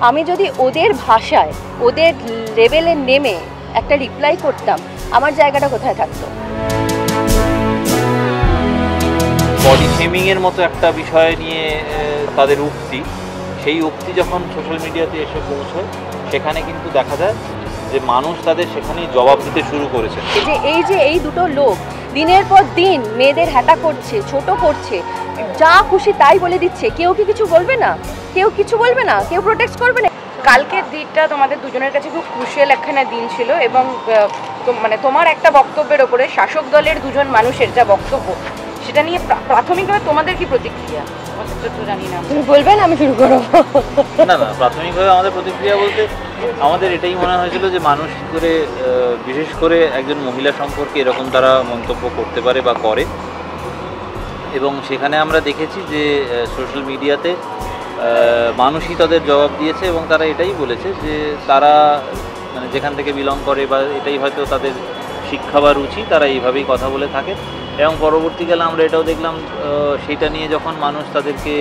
আমি যদি ওদের ভাষায় ওদের লেভেলে নেমে একটা রিপ্লাই করতাম, আমার জায়গাটা কোথায় থাকতো? বডি শেমিং এর মতো একটা বিষয় নিয়ে তাদের উক্তি, সেই উক্তি যখন সোশ্যাল মিডিয়াতে এসে পৌঁছয় সেখানে কিন্তু দেখা যায় যে মানুষ তাদের সেখানেই জবাব দিতে শুরু করেছে। যে এই দুটো লোক দিনের পর দিন মেয়েদের হ্যাটা করছে, ছোট করছে, যা খুশি তাই বলে দিচ্ছে, কেউ কি কিছু বলবে না? কেউ কিছু বলবে না, কেউ প্রোটেক্ট করবে না। কালকের দিনটা তোমাদের দুজনের কাছে খুব ক্রুশিয়াল একখানা দিন ছিল এবং মানে তোমার একটা বক্তব্যের ওপরে শাসক দলের দুজন মানুষের যা বক্তব্য সেটা নিয়ে প্রাথমিকভাবে তোমাদের কি প্রতিক্রিয়া? জানি না, তুমি বলবেন আমি শুরু করবো? না, প্রাথমিকভাবে আমাদের প্রতিক্রিয়া বলতে আমাদের এটাই মনে হয়েছিল যে মানুষ করে বিশেষ করে একজন মহিলা সম্পর্কে এরকম তারা মন্তব্য করতে পারে বা করে, এবং সেখানে আমরা দেখেছি যে সোশ্যাল মিডিয়াতে মানুষই তাদের জবাব দিয়েছে এবং তারা এটাই বলেছে যে তারা মানে যেখান থেকে বিলং করে বা এটাই হয়তো তাদের শিক্ষা বা রুচি, তারা এইভাবেই কথা বলে থাকে। এবং পরবর্তীকালে আমরা এটাও দেখলাম সেইটা নিয়ে যখন মানুষ তাদেরকে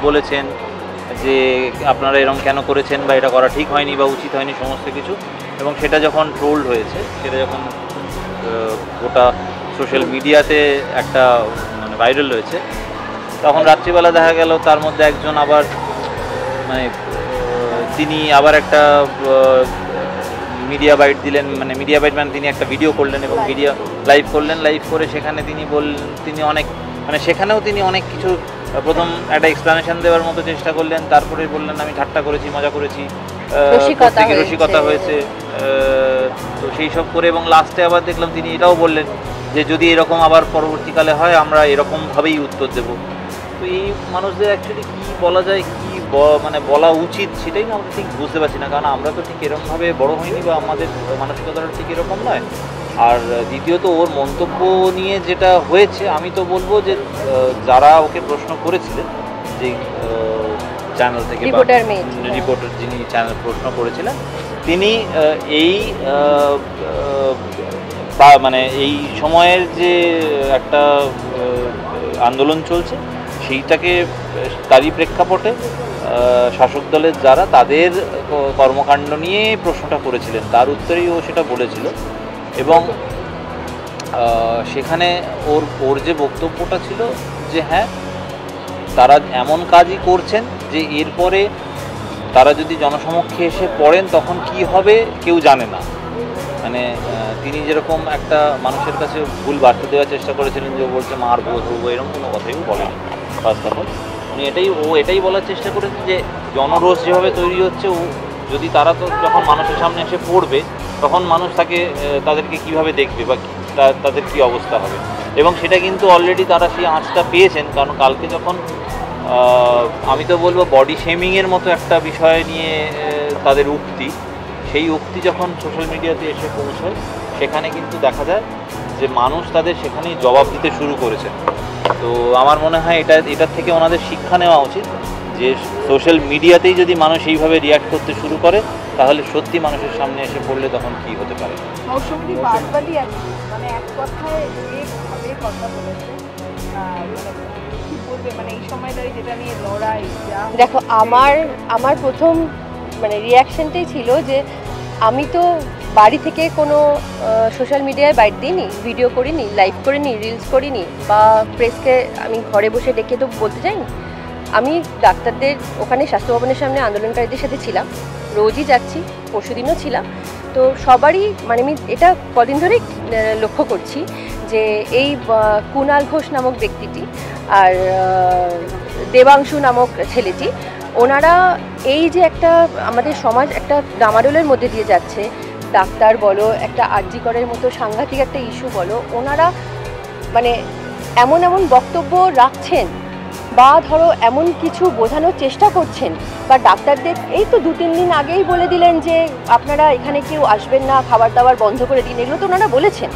বলেছেন যে আপনারা এরকম কেন করেছেন বা এটা করা ঠিক হয়নি বা উচিত হয়নি সমস্ত কিছু, এবং সেটা যখন ট্রোলড হয়েছে, সেটা যখন গোটা সোশ্যাল মিডিয়াতে একটা মানে ভাইরাল হয়েছে, তখন রাত্রিবেলা দেখা গেল তার মধ্যে একজন আবার মানে তিনি আবার একটা মিডিয়া বাইট দিলেন, মানে মিডিয়া বাইট মানে তিনি একটা ভিডিও করলেন এবং ভিডিও লাইভ করলেন, লাইভ করে সেখানে তিনি অনেক মানে সেখানেও তিনি অনেক কিছু প্রথম একটা এক্সপ্লানেশন দেওয়ার মতো চেষ্টা করলেন, তারপরে বললেন আমি ঠাট্টা করেছি, মজা করেছি, রসিকতা হয়েছে, তো সেই সব করে, এবং লাস্টে আবার দেখলাম তিনি এটাও বললেন যে যদি এরকম আবার পরবর্তীকালে হয় আমরা এরকমভাবেই উত্তর দেব। তো এই মানুষদের অ্যাকচুয়ালি কী বলা যায়, কী মানে বলা উচিত সেটাই না আমরা ঠিক বুঝতে পারছি না, কারণ আমরা তো ঠিক এরকমভাবে বড় হইনি বা আমাদের মানসিকতাটা ঠিক এরকম নয়। আর দ্বিতীয়ত ওর মন্তব্য নিয়ে যেটা হয়েছে, আমি তো বলবো যে যারা ওকে প্রশ্ন করেছিলেন, যে চ্যানেল থেকে রিপোর্টার যিনি চ্যানেল প্রশ্ন করেছিলেন, তিনি এই মানে এই সময়ের যে একটা আন্দোলন চলছে সেইটাকে তারই প্রেক্ষাপটে শাসক দলের যারা তাদের কর্মকাণ্ড নিয়ে প্রশ্নটা করেছিলেন, তার উত্তরেই ও সেটা বলেছিল। এবং সেখানে ওর যে বক্তব্যটা ছিল যে হ্যাঁ তারা এমন কাজই করছেন যে এরপরে তারা যদি জনসমক্ষে এসে পড়েন তখন কি হবে কেউ জানে না। মানে তিনি যেরকম একটা মানুষের কাছে ভুল বার্তা দেওয়ার চেষ্টা করেছিলেন যে ও বলছে মারবো ধরবো, এরকম কোনো কথাই বলেনি। ফার্স্ট অফ অল উনি এটাই বলার চেষ্টা করেছেন যে জনরোষ যেভাবে তৈরি হচ্ছে, ও যদি তারা তো যখন মানুষের সামনে এসে পড়বে তখন মানুষ তাদেরকে কিভাবে দেখবে বা তাদের কি অবস্থা হবে, এবং সেটা কিন্তু অলরেডি তারা সেই আঁচটা পেয়েছেন। কারণ কালকে যখন আমি তো বলবো বডি শেমিংয়ের মতো একটা বিষয় নিয়ে তাদের উক্তি, সেই উক্তি যখন সোশ্যাল মিডিয়াতে এসে পৌঁছয় সেখানে কিন্তু দেখা যায় যে মানুষ তাদের সেখানেই জবাব দিতে শুরু করেছে। তো আমার মনে হয় এটার থেকে ওনাদের শিক্ষা নেওয়া উচিত যে সোশ্যাল মিডিয়াতেই যদি মানুষ এইভাবে রিয়াক্ট করতে শুরু করে তাহলে সত্যি মানুষের সামনে এসে পড়লে তখন কি হতে পারে। দেখো আমার প্রথম মানে রিয়াকশনটাই ছিল যে আমি তো বাড়ি থেকে কোনো সোশ্যাল মিডিয়ায় বাইট দিইনি, ভিডিও করিনি, লাইভ করিনি, রিলস করিনি, বা প্রেসকে আমি ঘরে বসে ডেকে তো বলতে যাইনি। আমি ডাক্তারদের ওখানে স্বাস্থ্য ভবনের সামনে আন্দোলনকারীদের সাথে ছিলাম, রোজই যাচ্ছি, পরশুদিনও ছিলাম। তো সবারই মানে আমি এটা কদিন ধরেই লক্ষ্য করছি যে এই কুণাল ঘোষ নামক ব্যক্তিটি আর দেবাংশু নামক ছেলেটি, ওনারা এই যে একটা আমাদের সমাজ একটা ডামাডোলের মধ্যে দিয়ে যাচ্ছে, ডাক্তার বলো, একটা আরজি করের মতো সাংঘাতিক একটা ইস্যু বলো, ওনারা মানে এমন বক্তব্য রাখছেন বা ধরো এমন কিছু বোঝানোর চেষ্টা করছেন, বা ডাক্তারদের এই তো 2-3 দিন আগেই বলে দিলেন যে আপনারা এখানে কেউ আসবেন না, খাবার দাবার বন্ধ করে দিন। এগুলো তো ওনারা বলেছেন,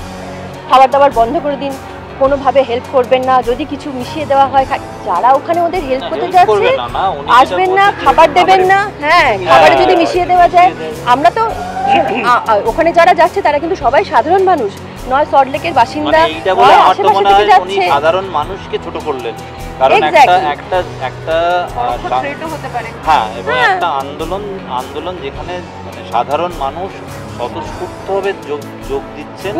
খাবার দাবার বন্ধ করে দিন, কোনোভাবে হেল্প করবেন না, যদি কিছু মিশিয়ে দেওয়া হয়, যারা ওখানে ওদের হেল্প করতে যাচ্ছে আসবেন না, খাবার দেবেন না। হ্যাঁ, খাবারে যদি মিশিয়ে দেওয়া যায়, আমরা তো ওখানে যারা যাচ্ছে তারা কিন্তু সবাই সাধারণ মানুষ নয়, সল্টলেকের বাসিন্দা, সাধারণ মানুষকে ছোট করলেন। কারণ একটা Exactly. একটা একটা থ্রেটও হতে পারে। হ্যাঁ, এবং হ্যাঁ। একটা আন্দোলন যেখানে মানে সাধারণ মানুষ স্বতঃস্ফূর্তভাবে যোগ দিচ্ছেন,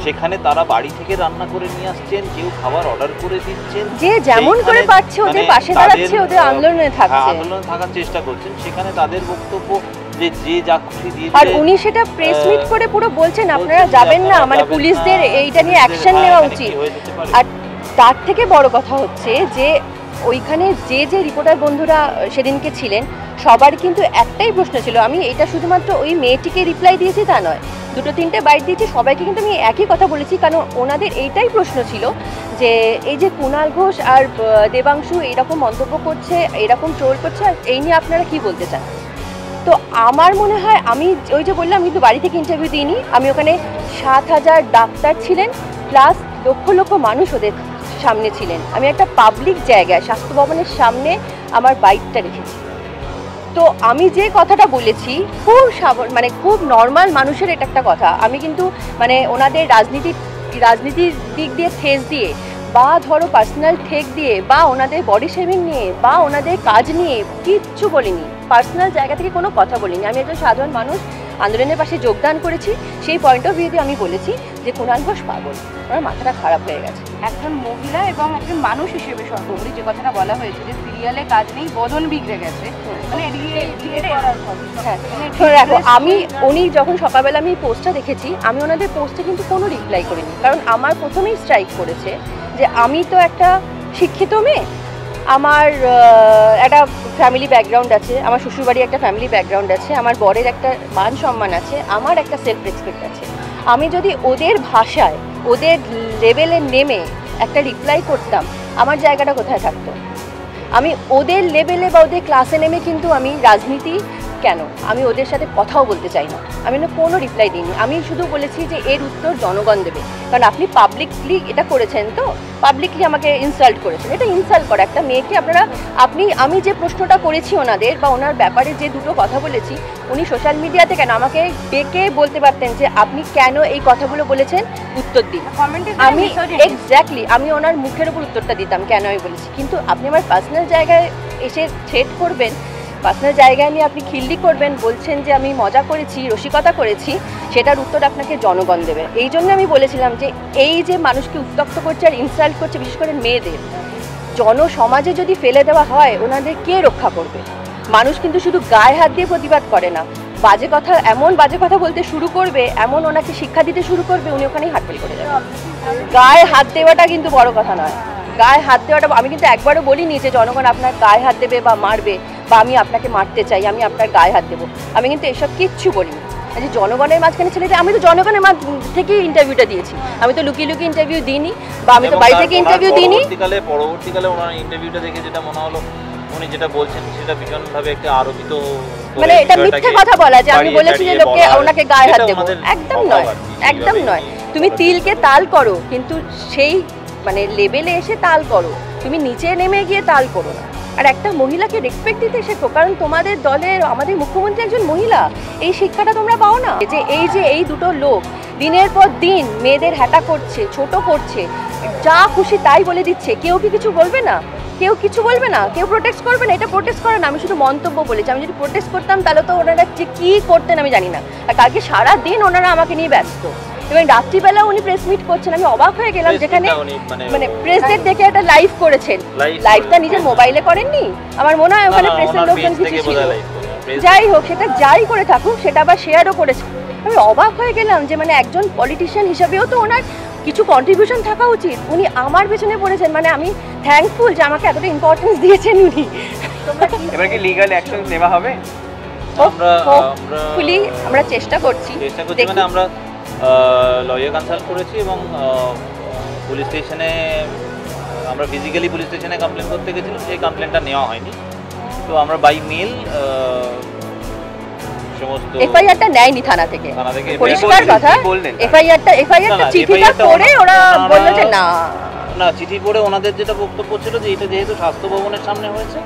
সেখানে তারা বাড়ি থেকে রান্না করে নিয়ে আসছেন, কেউ খাবার অর্ডার করে দিচ্ছেন, যে যেমন করে সেইখানে পারছে ওদের মানে পাশে তাদের, দাঁড়াচ্ছে, ওদের আন্দোলনে হ্যাঁ, থাকছে। আন্দোলনে থাকার চেষ্টা করছেন। সেখানে তাদের বক্তব্য যে যা খুশি দিয়ে আর দিলে, উনি সেটা প্রেস মিট করে পুরো বলছেন আপনারা বলছেন যে যাবেন না, আপনারা মানে যাবেন পুলিশদের না, এইটা নিয়ে পুলিশদের, অ্যাকশন হ্যাঁ, নেওয়া এখানে উচিত। কি হয়ে যেতে পারে? আর তার থেকে বড় কথা হচ্ছে যে ওইখানে যে রিপোর্টার বন্ধুরা সেদিনকে ছিলেন, সবার কিন্তু একটাই প্রশ্ন ছিল। আমি এটা শুধুমাত্র ওই মেয়েটিকে রিপ্লাই দিয়েছি তা নয়, 2-3টে বাইট দিয়েছি, সবাইকে কিন্তু আমি একই কথা বলেছি। কারণ ওনাদের এইটাই প্রশ্ন ছিল যে এই যে কুণাল ঘোষ আর দেবাংশু এরকম মন্তব্য করছে, এরকম ট্রোল করছে, আর এই নিয়ে আপনারা কি বলতে চান? তো আমার মনে হয়, আমি ওই যে বললাম কিন্তু বাড়ি থেকে ইন্টারভিউ দিইনি, আমি ওখানে 7,000 ডাক্তার ছিলেন, প্লাস লক্ষ লক্ষ মানুষ ওদের সামনে ছিলেন। আমি একটা পাবলিক জায়গায় স্বাস্থ্য ভবনের সামনে আমার বাইকটা রেখেছি। তো আমি যে কথাটা বলেছি খুব মানে খুব নর্মাল মানুষের এটা একটা কথা। আমি কিন্তু মানে ওনাদের রাজনীতির দিক দিয়ে ঠেস দিয়ে, বা ধরো পার্সোনাল ঠেক দিয়ে, বা ওনাদের বডি শেভিং নিয়ে, বা ওনাদের কাজ নিয়ে কিচ্ছু বলিনি। পার্সোনাল জায়গা থেকে কোনো কথা বলিনি। আমি একজন সাধারণ মানুষ, আন্দোলনের পাশে যোগদান করেছি, সেই পয়েন্ট অফ ভিউ দিয়ে আমি বলেছি যে কুণাল ঘোষ পাগল, আমার মাথাটা খারাপ হয়ে গেছে। একজন মহিলা এবং একজন মানুষ হিসেবে সর্বোপরি যে কথাটা বলা হয়েছে যে সিরিয়ালে কাজ নেই, বদন বিগড়ে গেছে, মানে হ্যাঁ, শোনো দেখো, আমি উনি যখন সকালবেলা আমি পোস্টটা দেখেছি, আমি ওনাদের পোস্টে কিন্তু কোনো রিপ্লাই করিনি। কারণ আমার প্রথমেই স্ট্রাইক করেছে যে আমি তো একটা শিক্ষিত মেয়ে, আমার একটা ফ্যামিলি ব্যাকগ্রাউন্ড আছে, আমার শ্বশুরবাড়ি একটা ফ্যামিলি ব্যাকগ্রাউন্ড আছে, আমার বরের একটা মান সম্মান আছে, আমার একটা সেলফ রেসপেক্ট আছে। আমি যদি ওদের ভাষায়, ওদের লেভেলে নেমে একটা রিপ্লাই করতাম, আমার জায়গাটা কোথায় থাকতো? আমি ওদের লেভেলে বা ওদের ক্লাসে নেমে কিন্তু আমি রাজনীতি কেন, আমি ওদের সাথে কথাও বলতে চাই না। আমি না কোনো রিপ্লাই দিইনি। আমি শুধু বলেছি যে এর উত্তর জনগণ দেবে, কারণ আপনি পাবলিকলি এটা করেছেন, তো পাবলিকলি আমাকে ইনসাল্ট করেছেন। এটা ইনসাল্ট করা একটা মেয়েকে। আমি যে প্রশ্নটা করেছি ওনাদের বা ওনার ব্যাপারে যে দুটো কথা বলেছি, উনি সোশ্যাল মিডিয়াতে কেন আমাকে ডেকে বলতে পারতেন যে আপনি কেন এই কথাগুলো বলেছেন, উত্তর দিন। আমি এক্স্যাক্টলি আমি ওনার মুখের উপর উত্তরটা দিতাম কেন আমি বলেছি। কিন্তু আপনি আমার পার্সোনাল জায়গায় এসে থ্রেট করবেন, পার্সোনাল জায়গায় নিয়ে আপনি খিল্লি করবেন, বলছেন যে আমি মজা করেছি, রসিকতা করেছি, সেটার উত্তর আপনাকে জনগণ দেবে। এই জন্য আমি বলেছিলাম যে এই যে মানুষকে উত্ত্যক্ত করছে আর ইনসাল্ট করছে, বিশেষ করে মেয়েদের, জনসমাজে যদি ফেলে দেওয়া হয়, ওনাদের কে রক্ষা করবে? মানুষ কিন্তু শুধু গায়ে হাত দিয়ে প্রতিবাদ করে না, বাজে কথা, এমন বাজে কথা বলতে শুরু করবে, এমন ওনাকে শিক্ষা দিতে শুরু করবে, উনি ওখানেই হাততালি করে যাবে। গায়ে হাত দেওয়াটা কিন্তু বড় কথা নয়। গায়ে হাত দেওয়াটা, আমি কিন্তু একবারও বলিনি যে জনগণ আপনার গায়ে হাত দেবে বা মারবে, বা আমি আপনাকে মারতে চাই, আমি আপনার গায়ে হাত দেবো, আমি কিন্তু এসব কিচ্ছু বলিনি। যে জনগণের মাঝখানে ছেলে, আমি তো জনগণের থেকেই ইন্টারভিউটা দিয়েছি, আমি তো লুকিয়ে লুকিয়ে ইন্টারভিউ দিইনি, বা আমি তো বাড়ি থেকে ইন্টারভিউ দিইনি। পরবর্তীকালে ওনার ইন্টারভিউটা দেখে যেটা মনে হলো, উনি যেটা বলছেন সেটা ভীষণভাবে একটা আরোপিত, মানে এটা মিথ্যে কথা বলা যে আমি বলেছি যে লোককে ওনাকে গায়ে হাত দেবো, একদম নয়, একদম নয়। তুমি তিলকে তাল করো, কিন্তু সেই মানে লেভেলে এসে তাল করো, তুমি নিচে নেমে গিয়ে তাল করো না। আর একটা মহিলাকে রেসপেক্ট দিতে শেখো, কারণ তোমাদের দলের আমাদের মুখ্যমন্ত্রী একজন মহিলা, এই শিক্ষাটা তোমরা পাও না। যে এই দুটো লোক দিনের পর দিন মেয়েদের হ্যাটা করছে, ছোট করছে, যা খুশি তাই বলে দিচ্ছে, কেউ কি কিছু বলবে না? কেউ কিছু বলবে না, কেউ প্রোটেস্ট করবে না। এটা প্রোটেস্ট করে না, আমি শুধু মন্তব্য বলেছি। আমি যদি প্রোটেস্ট করতাম তাহলে তো ওনারা যে কী করতেন আমি জানি না। আর কালকে সারা দিন ওনারা আমাকে নিয়ে ব্যস্ত, এবং রাত্রিবেলা উনি প্রেস মিট করছেন। আমি অবাক হয়ে গেলাম, যেখানে মানে প্রেসদের দেখে একটা লাইভ করেছেন, লাইভটা নিজের মোবাইলে করেননি, আমার মনে হয় ওখানে প্রেসের লোকজন কিছু ছিল। যাই হোক, সেটা যাই করে থাকুক, সেটা আবার শেয়ারও করেছে। আমি অবাক হয়ে গেলাম যে মানে একজন পলিটিশিয়ান হিসাবেও তো ওনার কিছু কন্ট্রিবিউশন থাকা উচিত। উনি আমার পেছনে পড়েছেন, মানে আমি থ্যাঙ্কফুল যে আমাকে এতটা ইম্পর্টেন্স দিয়েছেন উনি। এবার কি লিগ্যাল অ্যাকশন নেওয়া হবে? হোপফুলি আমরা চেষ্টা করছি। মানে আমরা লয়ার কনসাল্ট করেছি, এবং পুলিশ স্টেশনে আমরা ফিজিক্যালি পুলিশ স্টেশনে কমপ্লেন করতে গেছিলাম, সেই কমপ্লেনটা নেওয়া হয়নি। তো আমরা বাই মেল সমস্ত এফআইআরটা নেয়নি থানা থেকে, পরিষ্কার কথা। এফআইআরটা চিঠিটা পড়ে ওরা বলল যে না, চিঠি পড়ে ওনাদের যেটা বক্তব্য ছিল যে এটা যেহেতু স্বাস্থ্য ভবনের সামনে হয়েছে,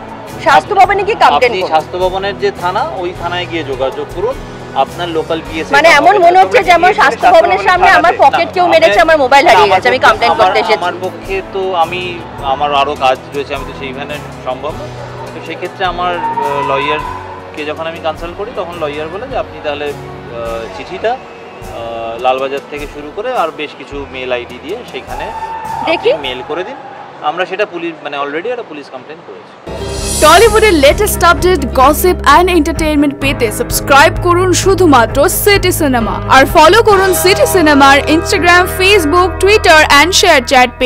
স্বাস্থ্য ভবনে কি কমপ্লেন আপনি স্বাস্থ্য ভবনের যে থানা, ওই থানায় গিয়ে যোগাযোগ করুন, আপনার লোকাল পিএস মানে এমন মনে হচ্ছে যেমন স্বাস্থ্য ভবনের সামনে আমার পকেট কেউ মেরেছে, আমার মোবাইল হারিয়ে গেছে, আমি কমপ্লেন করতে এসেছি। আমার পক্ষে তো আমার আরো কাজ রয়েছে, আমি তো সেইখানে সম্ভব না। তো সেক্ষেত্রে আমার লয়ারকে যখন আমি কনসাল্ট করি তখন লয়ার বলে যে আপনি তাহলে চিঠিটা লালবাজার থেকে শুরু করে আর বেশ কিছু মেল আইডি দিয়ে সেখানে দেখি মেল করে দিন। আমরা সেটা পুলিশ মানে অলরেডি একটা পুলিশ কমপ্লেন করেছি। টলিউডের latest update, gossip and entertainment পেতে সাবস্ক্রাইব করুন শুধুমাত্র সিটি সিনেমা আর ফলো করুন সিটি সিনেমার Instagram, Facebook, Twitter and share chat.